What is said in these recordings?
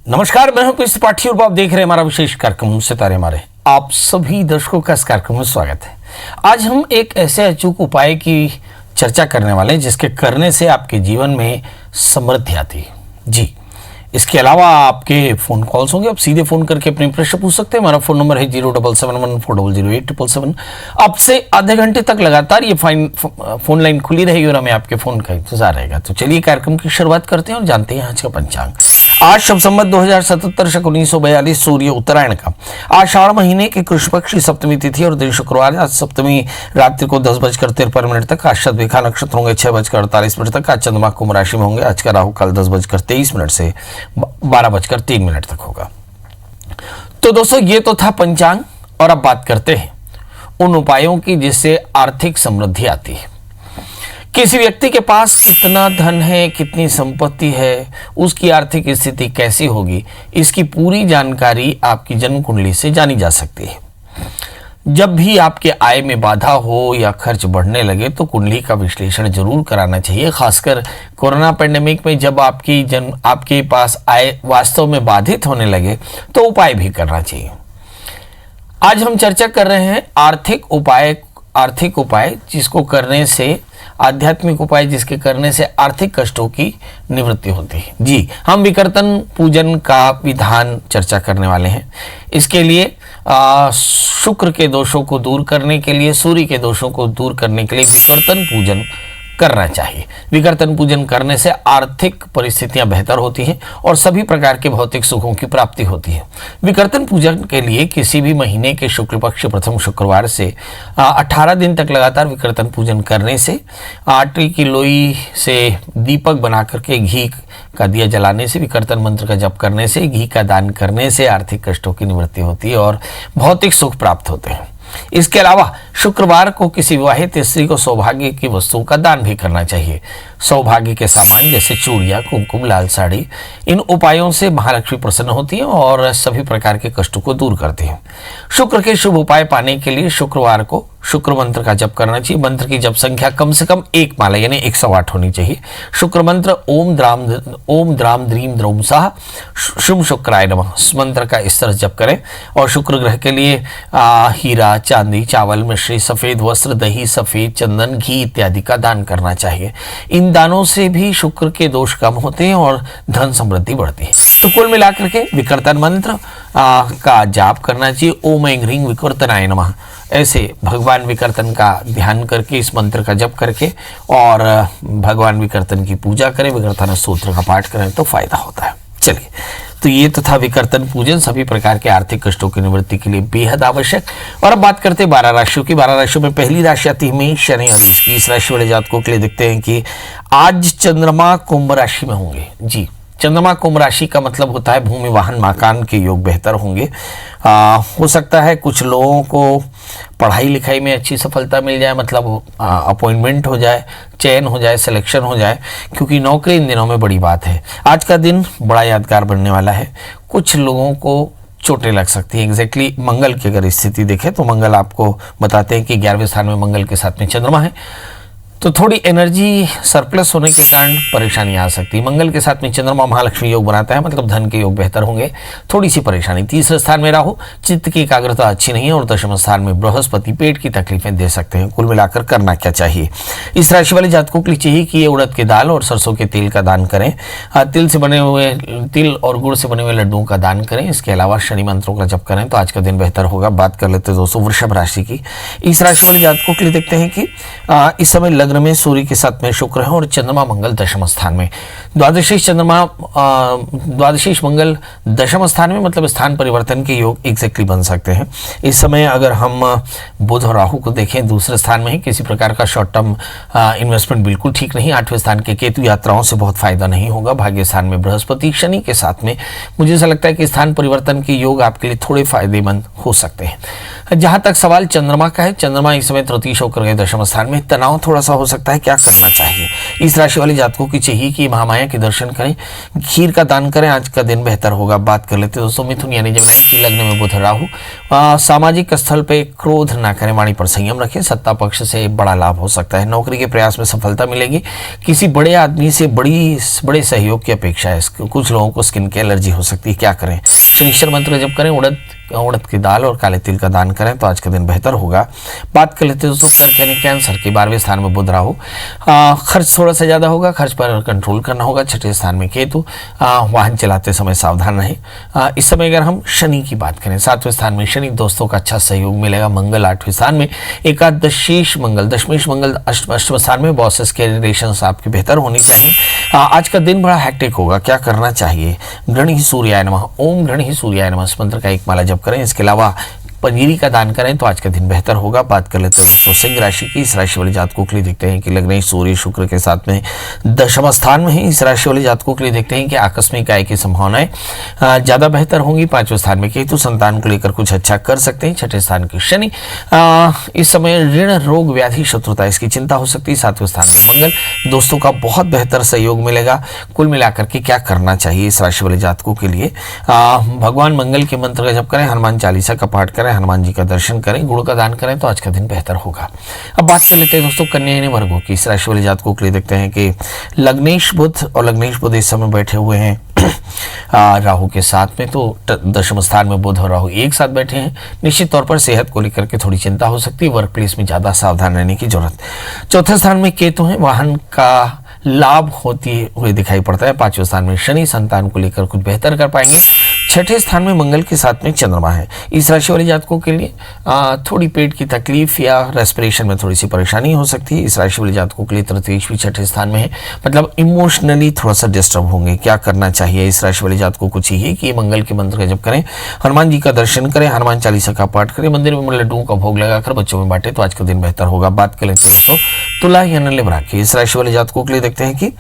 नमस्कार, मैं हूं पीयूष त्रिपाठी और आप देख रहे हैं हमारा विशेष कार्यक्रम सितारे हमारे। आप सभी दर्शकों का इस कार्यक्रम में स्वागत है। आज हम एक ऐसे अचूक उपाय की चर्चा करने वाले हैं जिसके करने से आपके जीवन में समृद्धि आती है। जी, इसके अलावा आपके फ़ोन कॉल्स होंगे, आप सीधे फ़ोन करके अपने प्रश्न पूछ सकते हैं। हमारा फ़ोन नंबर है 07714008777। आपसे आधे घंटे तक लगातार ये फ़ोन लाइन खुली रहेगी और हमें आपके फ़ोन का इंतजार रहेगा। तो चलिए कार्यक्रम की शुरुआत करते हैं और जानते हैं आज का पंचांग। आज शब संवत 2077 शक 1942 सूर्य उत्तरायण का आषाढ़ महीने की कृष्ण पक्ष की सप्तमी तिथि और दिन शुक्रवार। आज सप्तमी रात्रि को 10:53 तक। आज शतभिखा नक्षत्र होंगे 6:48 तक। आज चंद्रमा कुंभ राशि में होंगे। आज का राहु काल 10:23 से 12:03 तक होगा। तो दोस्तों, ये तो था पंचांग और अब बात करते हैं उन उपायों की जिससे आर्थिक समृद्धि आती है। किसी व्यक्ति के पास कितना धन है, कितनी संपत्ति है, उसकी आर्थिक स्थिति कैसी होगी, इसकी पूरी जानकारी आपकी जन्म कुंडली से जानी जा सकती है। जब भी आपके आय में बाधा हो या खर्च बढ़ने लगे तो कुंडली का विश्लेषण जरूर कराना चाहिए। खासकर कोरोना पैंडेमिक में जब आपके पास आय वास्तव में बाधित होने लगे तो उपाय भी करना चाहिए। आज हम चर्चा कर रहे हैं आर्थिक उपाय जिसको करने से आध्यात्मिक उपाय जिसके करने से आर्थिक कष्टों की निवृत्ति होती है। जी, हम विकर्तन पूजन का विधान चर्चा करने वाले हैं। इसके लिए शुक्र के दोषों को दूर करने के लिए, सूर्य के दोषों को दूर करने के लिए विकर्तन पूजन करना चाहिए। विकर्तन पूजन करने से आर्थिक परिस्थितियां बेहतर होती हैं और सभी प्रकार के भौतिक सुखों की प्राप्ति होती है। विकर्तन पूजन के लिए किसी भी महीने के शुक्ल पक्ष प्रथम शुक्रवार से 18 दिन तक लगातार विकर्तन पूजन करने से, आटे की लोई से दीपक बना करके घी का दिया जलाने से, विकर्तन मंत्र का जप करने से, घी का दान करने से आर्थिक कष्टों की निवृत्ति होती है और भौतिक सुख प्राप्त होते हैं। इसके अलावा शुक्रवार को किसी विवाहित स्त्री को सौभाग्य की वस्तुओं का दान भी करना चाहिए। सौभाग्य के सामान जैसे चूड़ियां, कुमकुम, लाल साड़ी, इन उपायों से महालक्ष्मी प्रसन्न होती है और सभी प्रकार के कष्टों को दूर करती है। शुक्र के शुभ उपाय पाने के लिए शुक्रवार को शुक्र मंत्र का जप करना चाहिए। मंत्र की जप संख्या कम से कम 1 माला यानी 108 होनी चाहिए। शुक्र मंत्र ओम द्राम द्रीम द्रौम साह शुभ शुक्राय नमः, इस मंत्र का इस तरह जप करें। और शुक्र ग्रह के लिए हीरा, चांदी, चावल, मिश्री, सफेद वस्त्र, दही, सफेद चंदन, घी इत्यादि का दान करना चाहिए। इन दानों से भी शुक्र के दोष कम होते हैं और धन समृद्धि बढ़ती है। तो कुल मिलाकर के विकर्तन मंत्र का जाप करना चाहिए। ओम ऐं ह्रीं विकर्तनाय नमः, ऐसे भगवान विकर्तन का ध्यान करके, इस मंत्र का जप करके और भगवान विकर्तन की पूजा करें, विकर्तन स्तोत्र का पाठ करें तो फायदा होता है। चलिए, तो ये तो था विकर्तन पूजन, सभी प्रकार के आर्थिक कष्टों की निवृत्ति के लिए बेहद आवश्यक। और अब बात करते हैं 12 राशियों की। 12 राशियों में पहली राशि आती है मेष, शनि और इस राशि वाले जातकों के लिए देखते हैं कि आज चंद्रमा कुंभ राशि में होंगे। जी, चंद्रमा कुंभ राशि का मतलब होता है भूमि, वाहन, मकान के योग बेहतर होंगे। हो सकता है कुछ लोगों को पढ़ाई लिखाई में अच्छी सफलता मिल जाए, मतलब अपॉइंटमेंट हो जाए, चयन हो जाए, सिलेक्शन हो जाए, क्योंकि नौकरी इन दिनों में बड़ी बात है। आज का दिन बड़ा यादगार बनने वाला है। कुछ लोगों को चोटें लग सकती है। एग्जैक्टली मंगल की अगर स्थिति देखें तो मंगल आपको बताते हैं कि 11वें स्थान में मंगल के साथ में चंद्रमा है, तो थोड़ी एनर्जी सरप्लस होने के कारण परेशानी आ सकती है। मंगल के साथ में चंद्रमा महालक्ष्मी योग बनाता है, मतलब धन के योग बेहतर होंगे, थोड़ी सी परेशानी। तीसरे स्थान में राहु, चित्त की एकाग्रता अच्छी नहीं है। और दशम स्थान में बृहस्पति पेट की तकलीफें दे सकते हैं। कुल मिलाकर करना क्या चाहिए? इस राशि वाले जातकों के लिए चाहिए कि ये उड़द की दाल और सरसों के तेल का दान करें। तिल और गुड़ से बने हुए लड्डुओं का दान करें। इसके अलावा शनि मंत्रों का जप करें तो आज का दिन बेहतर होगा। बात कर लेते हैं दोस्तों वृषभ राशि की। इस राशि वाले जातकों के लिए देखते हैं कि इस समय लग्न में सूर्य के साथ में शुक्र है और चंद्रमा मंगल दशम स्थान में। द्वादशीश मंगल दशम स्थान में, मतलब स्थान परिवर्तन के योग एग्जैक्टली बन सकते हैं। इस समय अगर हम बुध और राहु को देखें, दूसरे स्थान में ही, किसी प्रकार का शॉर्ट टर्म इन्वेस्टमेंट बिल्कुल ठीक नहीं। 8वें स्थान के केतु, यात्राओं से बहुत फायदा नहीं होगा। भाग्य स्थान में बृहस्पति, शनि के साथ में मुझे ऐसा लगता है कि स्थान परिवर्तन के योग आपके लिए थोड़े फायदेमंद हो सकते हैं। जहां तक सवाल चंद्रमा का है, चंद्रमा इस समय तृतीय शुक्र के दशम स्थान में, तनाव थोड़ा सा हो सकता है, क्या करना चाहिए। इस राशि वाले जातकों की चाहिए कि महामाया के दर्शन करें, खीर का दान करें, आज का दिन बेहतर होगा। बात कर लेते हैं दोस्तों मिथुन यानी जमनाई की लग्न में बुध राहु। सामाजिक स्थल पे क्रोध ना करें, वाणी पर संयम रखें, सत्ता पक्ष से बड़ा लाभ हो सकता है, नौकरी के प्रयास में सफलता मिलेगी, किसी बड़े आदमी से बड़े सहयोग की अपेक्षा है। कुछ लोगों को स्किन की एलर्जी हो सकती है, क्या करें। शनिश्चर मंत्र जप करें, उड़द की दाल और काले तिल का दान करें तो आज का दिन बेहतर होगा। बात कर लेते हैं दोस्तों कर्क यानी कैंसर की 12वें स्थान में बुध राहु। खर्च थोड़ा सा ज़्यादा होगा, खर्च पर कंट्रोल करना होगा। 6ठे स्थान में केतु, वाहन चलाते समय सावधान रहें। इस समय अगर हम शनि की बात करें, 7वें स्थान में शनि, दोस्तों का अच्छा सहयोग मिलेगा। मंगल 8वें स्थान में, एकादशीश मंगल, दशमेश मंगल अष्टम स्थान में, बॉसेस के रिलेशंस आपके बेहतर होनी चाहिए। आज का दिन बड़ा हैक्टिक होगा, क्या करना चाहिए। गृणी सूर्याय नमः, ओम गृणी सूर्याय नमः इस मंत्र का एक माला जप करें। इसके अलावा पंजीरी का दान करें तो आज का दिन बेहतर होगा। बात कर लेते हैं दोस्तों सिंह राशि की। इस राशि वाले जातकों के लिए देखते हैं कि लग्न सूर्य शुक्र के साथ में दशम स्थान में है। इस राशि वाले जातकों के लिए देखते हैं कि आकस्मिक आय की संभावनाएं ज़्यादा बेहतर होंगी। 5वें स्थान में केतु, संतान को लेकर कुछ अच्छा कर सकते हैं। 6ठे स्थान की शनि, इस समय ऋण रोग व्याधि शत्रुता इसकी चिंता हो सकती है। 7वें स्थान में मंगल, दोस्तों का बहुत बेहतर सहयोग मिलेगा। कुल मिलाकर के क्या करना चाहिए इस राशि वाले जातकों के लिए। भगवान मंगल के मंत्र का जप करें, हनुमान चालीसा का पाठ करें, हनुमान जी का दर्शन करें, गुड़ का दान करें तो आज का दिन बेहतर होगा। अब बात कर लेते हैं दोस्तों कन्या यानी वर्गों की। इस राशि वाले जातकों के लिए देखते हैं कि लग्नेश बुध इस समय बैठे हुए हैं राहु के साथ में, तो दशम स्थान में बुध और राहु एक साथ बैठे हैं। निश्चित तौर पर सेहत को लेकर के थोड़ी चिंता हो सकती है, वर्क प्लेस में ज्यादा सावधान रहने की जरूरत। 4थे स्थान में केतु है, वाहन का लाभ होती हुए दिखाई पड़ता है। 5वें स्थान में शनि, संतान को लेकर कुछ बेहतर कर पाएंगे। 6ठे स्थान में मंगल के साथ में चंद्रमा है। इस राशि वाले जातकों के लिए थोड़ी पेट की तकलीफ या रेस्पिरेशन में थोड़ी सी परेशानी हो सकती है। इस राशि वाले जातकों के लिए तृतीय भी 6ठे स्थान में है, मतलब इमोशनली थोड़ा सा डिस्टर्ब होंगे। क्या करना चाहिए इस राशि वाले जातकों को चाहिए कि मंगल के मंत्र का जप करें, हनुमान जी का दर्शन करें, हनुमान चालीसा का पाठ करें, मंदिर में लड्डुओं का भोग लगाकर बच्चों में बांटे तो आज का दिन बेहतर होगा। बात कर लेते हैं दोस्तों तुला यानी लिब्रा की। इस राशि वाले जातकों के लिए देखते हैं कि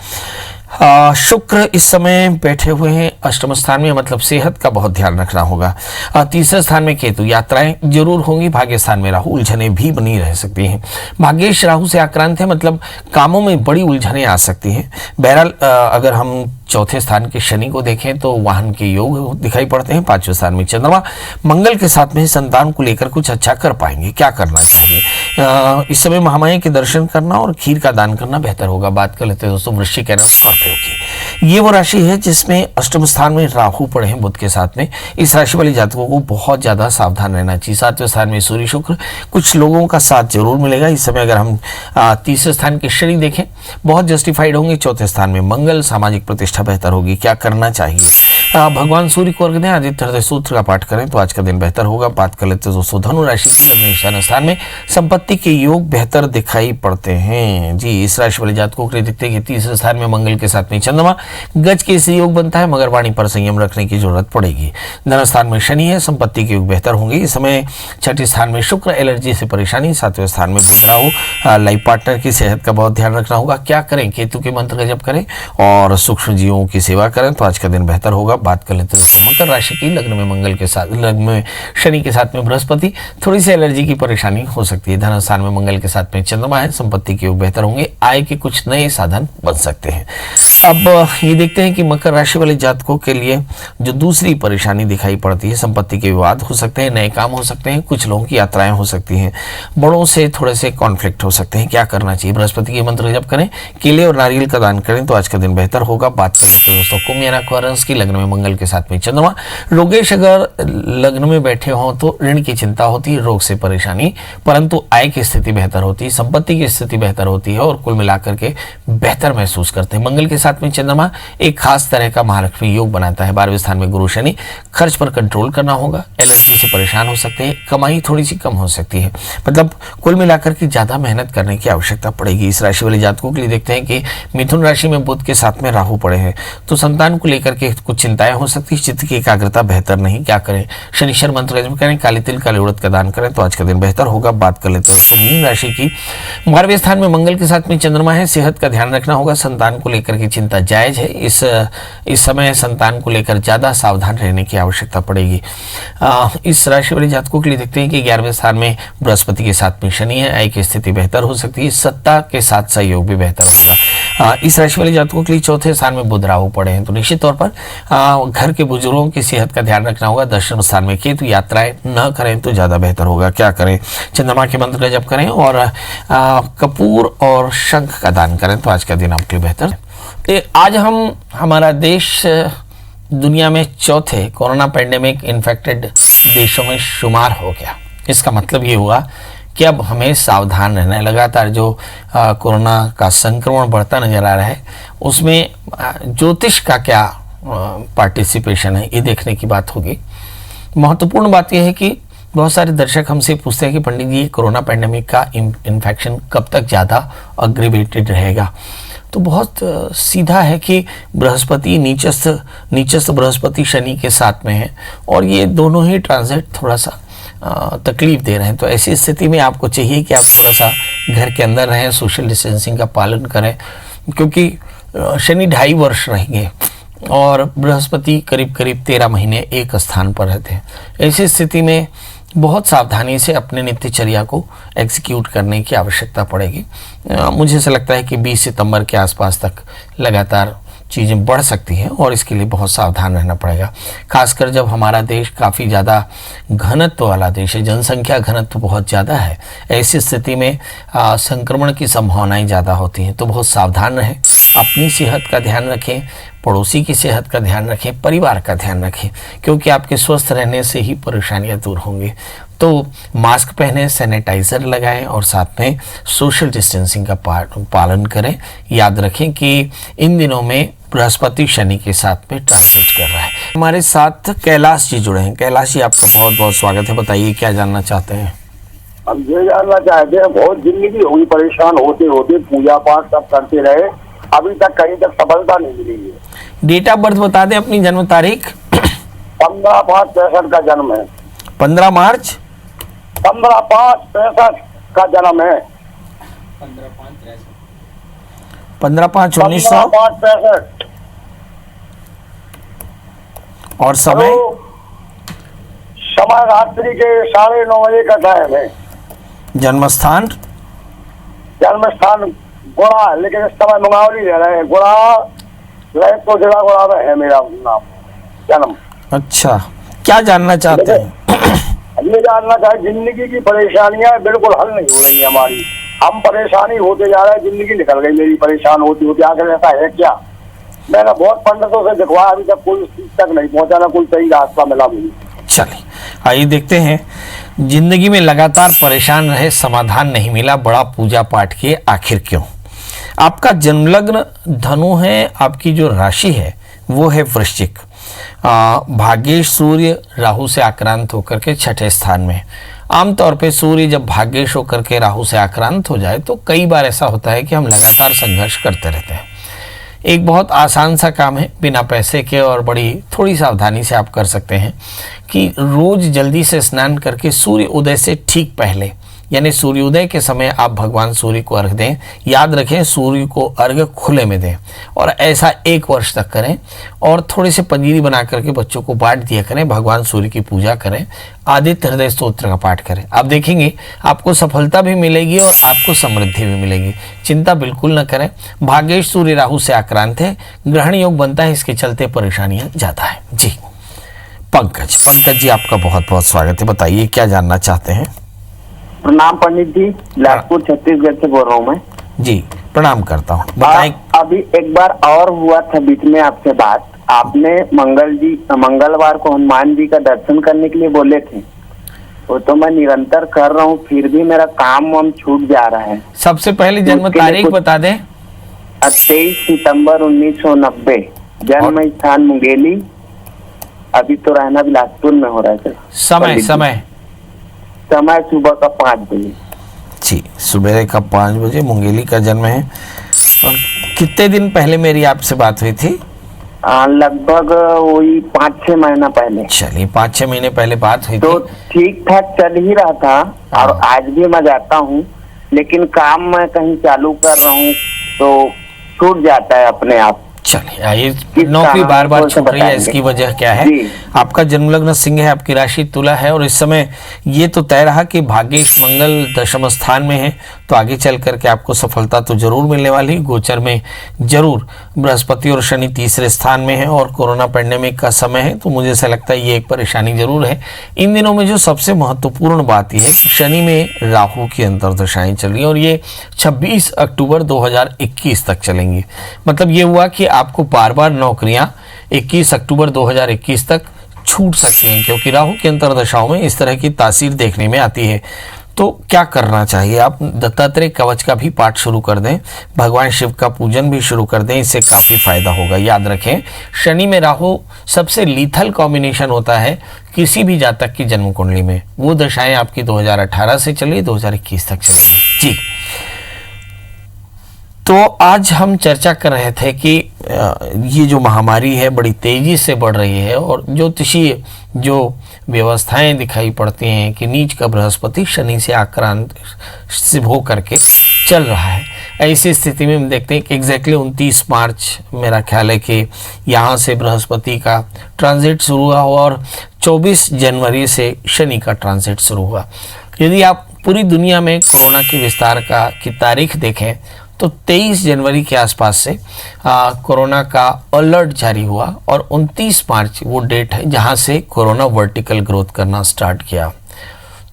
शुक्र इस समय बैठे हुए हैं अष्टम स्थान में, मतलब सेहत का बहुत ध्यान रखना होगा। 3रे स्थान में केतु, यात्राएं जरूर होंगी। भाग्य स्थान में राहु, उलझने भी बनी रह सकती हैं। भाग्येश राहु से आक्रांत है, मतलब कामों में बड़ी उलझने आ सकती हैं। बहरहाल अगर हम 4थे स्थान के शनि को देखें तो वाहन के योग दिखाई पड़ते हैं। 5वें स्थान में चंद्रमा, मंगल के साथ में संतान को लेकर कुछ अच्छा कर पाएंगे। क्या करना चाहिए इस समय महामाया के दर्शन करना और खीर का दान करना बेहतर होगा। बात कर लेते हैं दोस्तों वृश्चिक यानी स्कॉर्पियो की। ये वो राशि है जिसमें अष्टम स्थान में राहु पड़े हैं बुध के साथ में। इस राशि वाले जातकों को बहुत ज्यादा सावधान रहना चाहिए। 7वें स्थान में सूर्य शुक्र, कुछ लोगों का साथ जरूर मिलेगा। इस समय अगर हम 3रे स्थान के शनि देखें बहुत जस्टिफाइड होंगे। 4थे स्थान में मंगल, सामाजिक प्रतिष्ठा बेहतर होगी। क्या करना चाहिए, भगवान सूर्य को अर्घ्य दें, आदित्य हृदय सूत्र का पाठ करें तो आज का दिन बेहतर होगा। बात कर लेते हैं दोस्तों धनु राशि की। लग्न स्थान में संपत्ति के योग बेहतर दिखाई पड़ते हैं जी। इस राशि वाले जातकों के लिए दिखते हैं कि 3रे स्थान में मंगल के साथ में चंद्रमा, गज के इस योग बनता है, मगर वाणी पर संयम रखने की जरूरत पड़ेगी। धन स्थान में शनि है, संपत्ति के योग बेहतर होंगे। इस समय 6ठे स्थान में शुक्र, एलर्जी से परेशानी। 7वें स्थान में बुध राहु, लाइफ पार्टनर की सेहत का बहुत ध्यान रखना होगा। क्या करें, केतु के मंत्र का जप करें और सूक्ष्म जीवों की सेवा करें तो आज का दिन बेहतर होगा। बात कर लेते हैं मकर राशि की। लग्न में मंगल के साथ, लग्न में शनि के साथ में बृहस्पति, थोड़ी सी एलर्जी की परेशानी हो सकती है। धन स्थान में मंगल के साथ में चंद्रमा है, संपत्ति के योग बेहतर होंगे, आय के कुछ नए साधन बन सकते हैं। अब ये देखते हैं कि मकर राशि वाले जातकों के लिए जो दूसरी परेशानी दिखाई पड़ती है, संपत्ति के विवाद हो सकते हैं, नए काम हो सकते हैं, कुछ लोगों की यात्राएं हो सकती हैं, बड़ों से थोड़े से कॉन्फ्लिक्ट हो सकते हैं। क्या करना चाहिए, बृहस्पति के मंत्र जप करें, केले और नारियल का दान करें तो आज का दिन बेहतर होगा। बात कर लेते हैं दोस्तों कुंभ यानी एक्वेरियस की। लग्न में मंगल के साथ में चंद्रमा, रोगेश अगर लग्न में बैठे हों तो ऋण की चिंता होती है, रोग से परेशानी, परंतु आय की स्थिति बेहतर होती है, संपत्ति की स्थिति बेहतर होती है और कुल मिलाकर के बेहतर महसूस करते हैं। मंगल के साथ में चंद्रमा एक खास तरह का महालक्ष्मी योग बनाता है। 12वें स्थान में गुरु शनि, खर्च पर कंट्रोल करना होगा, एलर्जी से परेशान हो सकते हैं, कमाई थोड़ी सी कम हो सकती है, मतलब कुल मिलाकर के ज्यादा मेहनत करने की आवश्यकता पड़ेगी। इस राशि वाले जातकों के लिए देखते हैं कि मिथुन राशि में बुध के साथ में राहु पड़े हैं तो संतान को लेकर के कुछ चिंताएं हो सकती है, चित्त की एकाग्रता बेहतर नहीं। क्या करें, शनिश्चर मंत्र करें, काले तिल काले उड़द का दान करें तो आज का दिन बेहतर होगा। बात कर लेते हैं मीन राशि की। 12वें स्थान में मंगल के साथ में चंद्रमा है, सेहत का ध्यान रखना होगा, संतान को लेकर के चिंता जायज़ है। इस समय संतान को लेकर ज़्यादा सावधान रहने की आवश्यकता पड़ेगी। इस राशि वाले जातकों के लिए देखते हैं कि 11वें स्थान में बृहस्पति के साथ में शनि है। आय की स्थिति बेहतर हो सकती है, सत्ता के साथ सहयोग भी बेहतर होगा। इस राशि वाले जातकों के लिए 4थे स्थान में बुध राहु पड़े हैं, तो निश्चित तौर पर घर के बुजुर्गों की सेहत का ध्यान रखना होगा। दशम स्थान में केतु, यात्राएं न करें तो ज़्यादा बेहतर होगा। क्या करें? चंद्रमा के मंत्र का जप करें और कपूर और शंख का दान करें तो आज का दिन आपके लिए बेहतर है। आज हमारा देश दुनिया में 4थे कोरोना पैंडेमिक इन्फेक्टेड देशों में शुमार हो गया। इसका मतलब ये हुआ कि अब हमें सावधान रहना है। लगातार जो कोरोना का संक्रमण बढ़ता नजर आ रहा है, उसमें ज्योतिष का क्या पार्टिसिपेशन है, ये देखने की बात होगी। महत्वपूर्ण बात यह है कि बहुत सारे दर्शक हमसे पूछते हैं कि पंडित जी, कोरोना पैंडेमिक का इन्फेक्शन कब तक ज़्यादा अग्रेवेटेड रहेगा? तो बहुत सीधा है कि बृहस्पति नीचस्थ बृहस्पति शनि के साथ में है और ये दोनों ही ट्रांजिट थोड़ा सा तकलीफ दे रहे हैं। तो ऐसी स्थिति में आपको चाहिए कि आप थोड़ा सा घर के अंदर रहें, सोशल डिस्टेंसिंग का पालन करें, क्योंकि शनि 2.5 वर्ष रहेंगे और बृहस्पति करीब 13 महीने एक स्थान पर रहते हैं। ऐसी स्थिति में बहुत सावधानी से अपने नित्यचर्या को एग्जीक्यूट करने की आवश्यकता पड़ेगी। मुझे ऐसा लगता है कि 20 सितंबर के आसपास तक लगातार चीज़ें बढ़ सकती हैं और इसके लिए बहुत सावधान रहना पड़ेगा। खासकर जब हमारा देश काफ़ी ज़्यादा घनत्व वाला देश है, जनसंख्या घनत्व बहुत ज़्यादा है, ऐसी स्थिति में संक्रमण की संभावनाएं ज़्यादा होती हैं। तो बहुत सावधान रहें, अपनी सेहत का ध्यान रखें, पड़ोसी की सेहत का ध्यान रखें, परिवार का ध्यान रखें, क्योंकि आपके स्वस्थ रहने से ही परेशानियां दूर होंगी। तो मास्क पहनें, सैनिटाइज़र लगाएं और साथ में सोशल डिस्टेंसिंग का पालन करें। याद रखें कि इन दिनों में बृहस्पति शनि के साथ में ट्रांजिट कर रहा है। हमारे साथ कैलाश जी जुड़े हैं। कैलाश जी, आपका बहुत बहुत स्वागत है। बताइए क्या जानना चाहते हैं? हम ये जानना चाहते हैं, बहुत जिंदगी हुई परेशान होते होते, पूजा पाठ सब करते रहे, अभी तक कहीं तक सफलता नहीं मिली है। डेट ऑफ बर्थ बता दें, अपनी जन्म तारीख। 15/5/65 का जन्म है। 15 मार्च 15/5/65 का जन्म है। 15/5/1900 15/5/65। और समय? समय रात्रि के 9:30 बजे का टाइम है। जन्म स्थान? जन्म स्थान गुणा, लेकिन इस समय मंगावली रह रहे हैं। गुणा तो जिला गुणा में है मेरा नाम, जन्म। अच्छा, क्या जानना चाहते हैं? ये जानना चाहे, जिंदगी की परेशानियां बिल्कुल हल नहीं हो रही है हमारी। हम परेशानी होते जा रहे हैं, जिंदगी निकल गई मेरी परेशान होती होती। आखिर ऐसा है क्या? मैंने बहुत पंडितों से दिखवाया, अभी तक कोई चीज तक नहीं पहुंचा, ना कोई सही रास्ता मिला मुझे। चलिए आइए देखते हैं। जिंदगी में लगातार परेशान रहे, समाधान नहीं मिला, बड़ा पूजा पाठ किए, आखिर क्यों? आपका जन्मलग्न धनु है, आपकी जो राशि है वो है वृश्चिक। भाग्येश सूर्य राहु से आक्रांत होकर के 6ठे स्थान में। आमतौर पे सूर्य जब भाग्येश होकर के राहु से आक्रांत हो जाए तो कई बार ऐसा होता है कि हम लगातार संघर्ष करते रहते हैं। एक बहुत आसान सा काम है, बिना पैसे के और बड़ी थोड़ी सावधानी से आप कर सकते हैं कि रोज जल्दी से स्नान करके सूर्य उदय से ठीक पहले, यानी सूर्योदय के समय आप भगवान सूर्य को अर्घ दें। याद रखें, सूर्य को अर्घ खुले में दें और ऐसा 1 वर्ष तक करें और थोड़े से पंजीरी बना करके बच्चों को बांट दिया करें। भगवान सूर्य की पूजा करें, आदित्य हृदय स्तोत्र का पाठ करें। आप देखेंगे आपको सफलता भी मिलेगी और आपको समृद्धि भी मिलेगी। चिंता बिल्कुल न करें। भाग्येश सूर्य राहु से आक्रांत है, ग्रहण योग बनता है, इसके चलते परेशानियां ज्यादा है। जी पंकज जी, आपका बहुत बहुत स्वागत है। बताइए क्या जानना चाहते हैं? प्रणाम पंडित जी, बिलासपुर छत्तीसगढ़ से बोल रहा हूँ मैं। जी प्रणाम करता हूँ, बताएं। अभी एक बार और हुआ था बीच में आपसे बात, आपने मंगलवार को हनुमान जी का दर्शन करने के लिए बोले थे। वो तो मैं निरंतर कर रहा हूँ, फिर भी मेरा काम वाम छूट जा रहा है। सबसे पहले जन्म तारीख बता दें। 23 सितंबर 1990, जन्म स्थान मुंगेली, अभी तो रहना बिलासपुर में हो रहा है सर। समय सुबह का 5 बजे। जी, सुबह का 5 बजे मुंगेली का जन्म है। और कितने दिन पहले मेरी आपसे बात हुई थी? लगभग वही 5-6 महीना पहले। चलिए 5-6 महीने पहले बात हुई तो थी। ठीक ठाक चल ही रहा था और आज भी मैं जाता हूँ, लेकिन काम मैं कहीं चालू कर रहा हूँ तो छूट जाता है अपने आप। चलिए आइए, किस नौकरी कारण बार बार कौन सा छूट रही है, बताएंगे? इसकी वजह क्या है? जी। आपका जन्म लग्न सिंह है, आपकी राशि तुला है, और इस समय ये तो तय रहा कि भाग्येश मंगल दशम स्थान में है, तो आगे चल करके आपको सफलता तो जरूर मिलने वाली। गोचर में जरूर बृहस्पति और शनि तीसरे स्थान में है और कोरोना पैंडेमिक का समय है, तो मुझे ऐसा लगता है ये एक परेशानी जरूर है। इन दिनों में जो सबसे महत्वपूर्ण बात यह है कि शनि में राहु की अंतर्दशाएं चल रही है और ये 26 अक्टूबर 2021 तक चलेंगी। मतलब ये हुआ कि आपको बार बार नौकरियां 21 अक्टूबर 2021 तक छूट सकती हैं, क्योंकि राहु की अंतर्दशाओं में इस तरह की तासीर देखने में आती है। तो क्या करना चाहिए? आप दत्तात्रेय कवच का भी पाठ शुरू कर दें, भगवान शिव का पूजन भी शुरू कर दें, इससे काफ़ी फायदा होगा। याद रखें, शनि में राहु सबसे लीथल कॉम्बिनेशन होता है किसी भी जातक की जन्म कुंडली में। वो दशाएं आपकी 2018 से चली 2021 तक चलेगी जी। तो आज हम चर्चा कर रहे थे कि ये जो महामारी है बड़ी तेजी से बढ़ रही है और ज्योतिषीय जो व्यवस्थाएं दिखाई पड़ती हैं कि नीच का बृहस्पति शनि से आक्रांत से हो करके चल रहा है। ऐसी स्थिति में हम देखते हैं कि एग्जैक्टली 29 मार्च मेरा ख्याल है कि यहाँ से बृहस्पति का ट्रांजिट शुरू हुआ और 24 जनवरी से शनि का ट्रांजिट शुरू हुआ। यदि आप पूरी दुनिया में कोरोना के विस्तार की तारीख देखें तो 23 जनवरी के आसपास से कोरोना का अलर्ट जारी हुआ और 29 मार्च वो डेट है जहां से कोरोना वर्टिकल ग्रोथ करना स्टार्ट किया।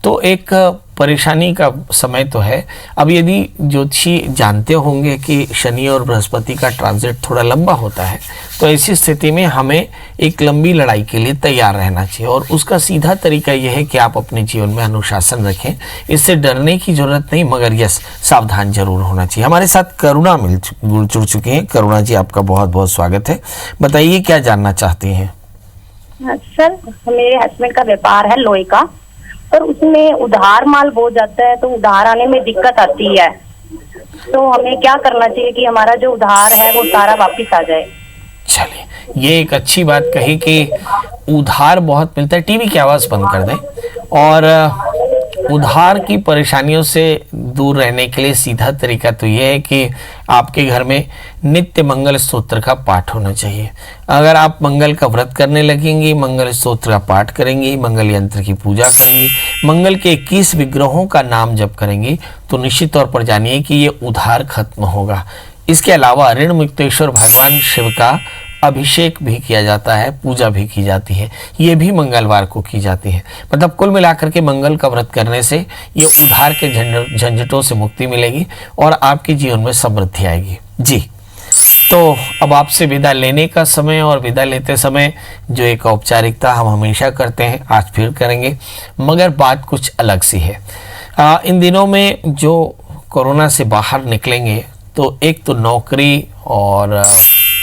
तो एक परेशानी का समय तो है। अब यदि ज्योतिषी जानते होंगे कि शनि और बृहस्पति का ट्रांजिट थोड़ा लंबा होता है, तो ऐसी स्थिति में हमें एक लंबी लड़ाई के लिए तैयार रहना चाहिए और उसका सीधा तरीका यह है कि आप अपने जीवन में अनुशासन रखें। इससे डरने की जरूरत नहीं, मगर यस सावधान जरूर होना चाहिए। हमारे साथ करुणा जुड़ चुकी हैं। करुणा जी, आपका बहुत बहुत स्वागत है। बताइए क्या जानना चाहती हैं? सर, मेरे हस्बैंड का व्यापार है लोहे का, पर उसमें उधार माल बहुत जाता है, तो उधार आने में दिक्कत आती है। तो हमें क्या करना चाहिए कि हमारा जो उधार है वो सारा वापस आ जाए? चलिए, ये एक अच्छी बात कही कि उधार बहुत मिलता है। टीवी की आवाज़ बंद कर दें। और उधार की परेशानियों से दूर रहने के लिए सीधा तरीका तो ये है कि आपके घर में नित्य मंगल स्तोत्र का पाठ होना चाहिए। अगर आप मंगल का व्रत करने लगेंगी, मंगल स्तोत्र का पाठ करेंगी, मंगल यंत्र की पूजा करेंगी, मंगल के 21 विग्रहों का नाम जप करेंगी, तो निश्चित तौर पर जानिए कि ये उधार खत्म होगा। इसके अलावा ऋण मुक्तेश्वर भगवान शिव का अभिषेक भी किया जाता है, पूजा भी की जाती है, ये भी मंगलवार को की जाती है। मतलब कुल मिलाकर के मंगल का व्रत करने से ये उधार के झंझटों से मुक्ति मिलेगी और आपके जीवन में समृद्धि आएगी जी। तो अब आपसे विदा लेने का समय, और विदा लेते समय जो एक औपचारिकता हम हमेशा करते हैं आज फिर करेंगे, मगर बात कुछ अलग सी है। इन दिनों में जो कोरोना से बाहर निकलेंगे तो एक तो नौकरी और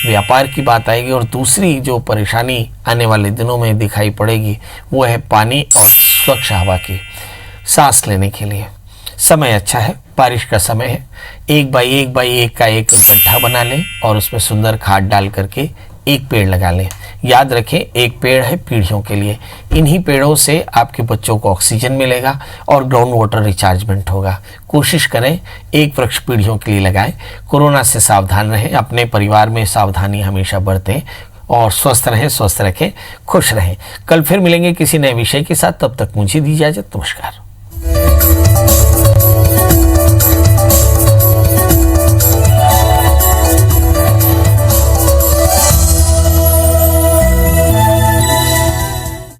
व्यापार की बात आएगी, और दूसरी जो परेशानी आने वाले दिनों में दिखाई पड़ेगी वो है पानी और स्वच्छ हवा की। सांस लेने के लिए समय अच्छा है, बारिश का समय है। 1 बाई 1 का एक गड्ढा बना लें और उसमें सुंदर खाद डाल करके एक पेड़ लगा लें। याद रखें, एक पेड़ है पीढ़ियों के लिए। इन्हीं पेड़ों से आपके बच्चों को ऑक्सीजन मिलेगा और ग्राउंड वाटर रिचार्जमेंट होगा। कोशिश करें एक वृक्ष पीढ़ियों के लिए लगाएं। कोरोना से सावधान रहें, अपने परिवार में सावधानी हमेशा बरतें और स्वस्थ रहें, स्वस्थ रखें, खुश रहें। कल फिर मिलेंगे किसी नए विषय के साथ। तब तक मुझे दीजिए इजाजत। नमस्कार।